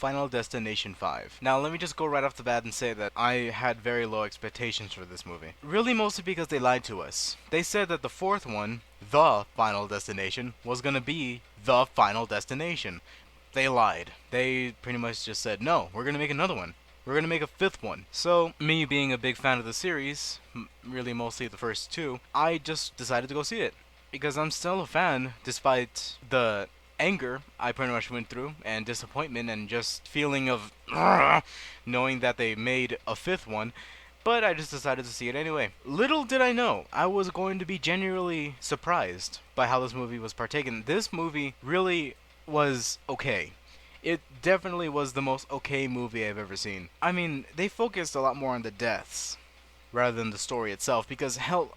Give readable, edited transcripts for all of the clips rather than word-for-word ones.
Final Destination 5. Now, let me just go right off the bat and say that I had very low expectations for this movie. Really, mostly because they lied to us. They said that the fourth one, The Final Destination, was gonna be The Final Destination. They lied. They pretty much just said, no, we're gonna make another one. We're gonna make a fifth one. So, me being a big fan of the series, really mostly the first two, I just decided to go see it. Because I'm still a fan, despite the anger I pretty much went through, and disappointment, and just feeling of knowing that they made a fifth one. But I just decided to see it anyway. Little did I know, I was going to be genuinely surprised by how this movie was partaken. This movie really was okay. It definitely was the most okay movie I've ever seen. I mean, they focused a lot more on the deaths rather than the story itself, because hell,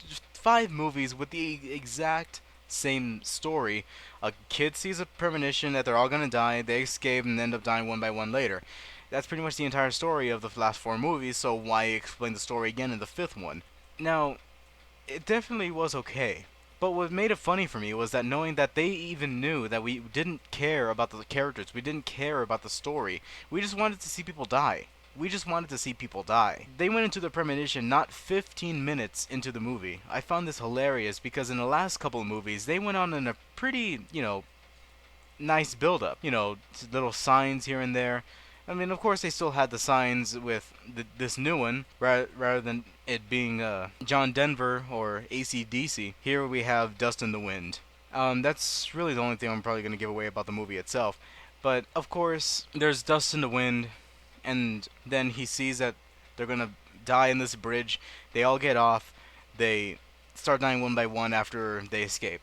just 5 movies with the exact same story. A kid sees a premonition that they're all gonna die, they escape and end up dying one by one later. That's pretty much the entire story of the last 4 movies, so why explain the story again in the fifth one? Now, it definitely was okay. But what made it funny for me was that knowing that they even knew that we didn't care about the characters, we didn't care about the story, we just wanted to see people die. We just wanted to see people die. They went into the premonition not 15 minutes into the movie. I found this hilarious because in the last couple of movies, they went on in a pretty, nice build up. Little signs here and there. I mean, of course, they still had the signs with this new one, rather than it being John Denver or AC/DC. Here we have Dust in the Wind. That's really the only thing I'm probably going to give away about the movie itself. But, of course, there's Dust in the Wind, and then he sees that they're going to die in this bridge. They all get off. They start dying one by one after they escape.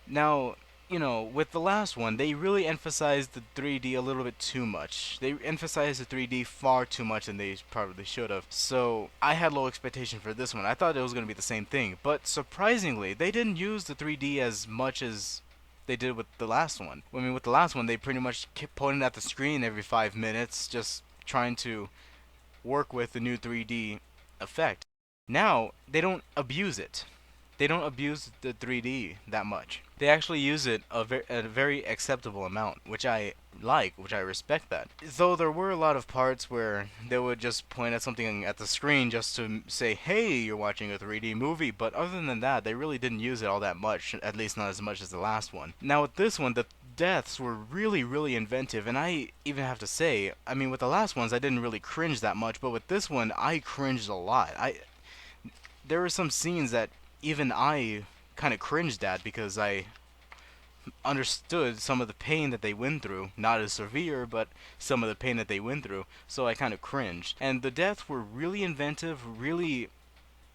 Now, with the last one, they really emphasized the 3D a little bit too much. They emphasized the 3D far too much than they probably should have. So, I had low expectation for this one. I thought it was going to be the same thing. But surprisingly, they didn't use the 3D as much as they did with the last one. I mean, with the last one, they pretty much kept pointing at the screen every 5 minutes, just trying to work with the new 3D effect. Now, they don't abuse it. They don't abuse the 3D that much. They actually use it a very acceptable amount, which I like, which I respect that. Though there were a lot of parts where they would just point at something at the screen just to say, hey, you're watching a 3D movie, but other than that, they really didn't use it all that much, at least not as much as the last one. Now with this one, the deaths were really, really inventive, and I even have to say, I mean, with the last ones, I didn't really cringe that much, but with this one, I cringed a lot. There were some scenes that even I kind of cringed at because I understood some of the pain that they went through. Not as severe, but some of the pain that they went through. So I kind of cringed. And the deaths were really inventive, really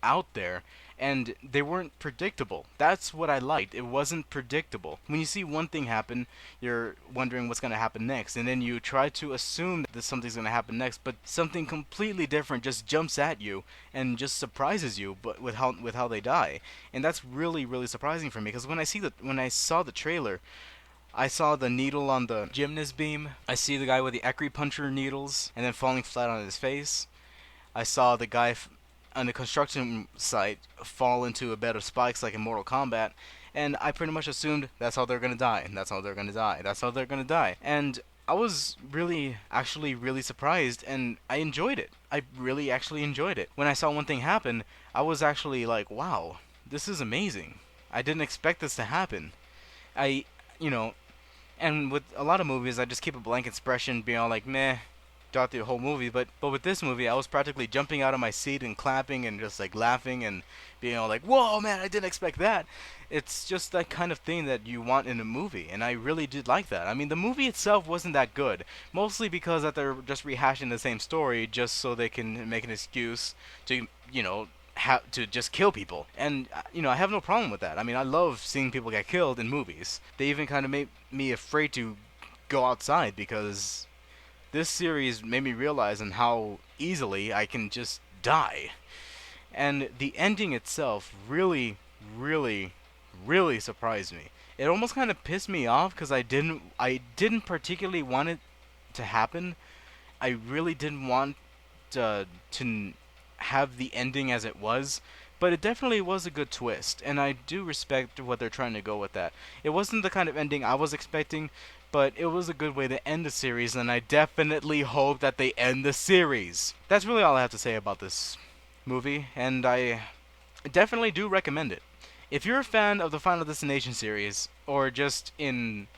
out there, and they weren't predictable. That's what I liked. It wasn't predictable. When you see one thing happen, you're wondering what's going to happen next, and then you try to assume that something's going to happen next, but something completely different just jumps at you and just surprises you, but with how they die. And that's really, really surprising for me, because when I saw the trailer, I saw the needle on the gymnast beam. I see the guy with the acupuncture needles and then falling flat on his face. I saw the guy on the construction site fall into a bed of spikes like in Mortal Kombat, and I pretty much assumed that's how they're gonna die, and that's how they're gonna die, that's how they're gonna die. And I was really, actually really surprised, and I enjoyed it. I really actually enjoyed it. When I saw one thing happen, I was actually like, wow, this is amazing. I didn't expect this to happen. I, you know, and with a lot of movies, I just keep a blank expression, being all like, meh, throughout the whole movie. But with this movie, I was practically jumping out of my seat and clapping and just like laughing and being all like, "Whoa, man! I didn't expect that." It's just that kind of thing that you want in a movie, and I really did like that. I mean, the movie itself wasn't that good, mostly because that they're just rehashing the same story just so they can make an excuse to, to just kill people. And I have no problem with that. I mean, I love seeing people get killed in movies. They even kind of made me afraid to go outside because this series made me realize on how easily I can just die. And the ending itself really, really, really surprised me. It almost kind of pissed me off because I didn't particularly want it to happen. I really didn't want to have the ending as it was, but it definitely was a good twist, and I do respect what they're trying to go with that. It wasn't the kind of ending I was expecting, but it was a good way to end the series, and I definitely hope that they end the series. That's really all I have to say about this movie, and I definitely do recommend it. If you're a fan of the Final Destination series, or just in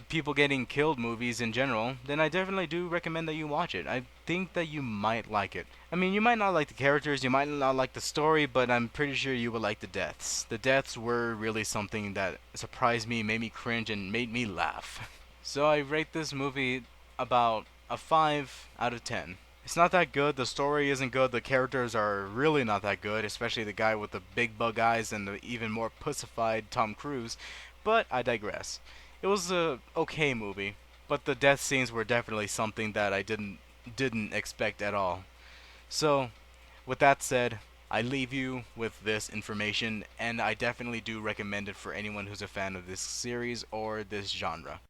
people getting killed movies in general, then I definitely do recommend that you watch it. I think that you might like it. I mean, you might not like the characters, you might not like the story, but I'm pretty sure you would like the deaths. The deaths were really something that surprised me, made me cringe, and made me laugh. So I rate this movie about a 5 out of 10. It's not that good, the story isn't good, the characters are really not that good, especially the guy with the big bug eyes and the even more pussified Tom Cruise, but I digress. It was a okay movie, but the death scenes were definitely something that I didn't expect at all. So, with that said, I leave you with this information, and I definitely do recommend it for anyone who's a fan of this series or this genre.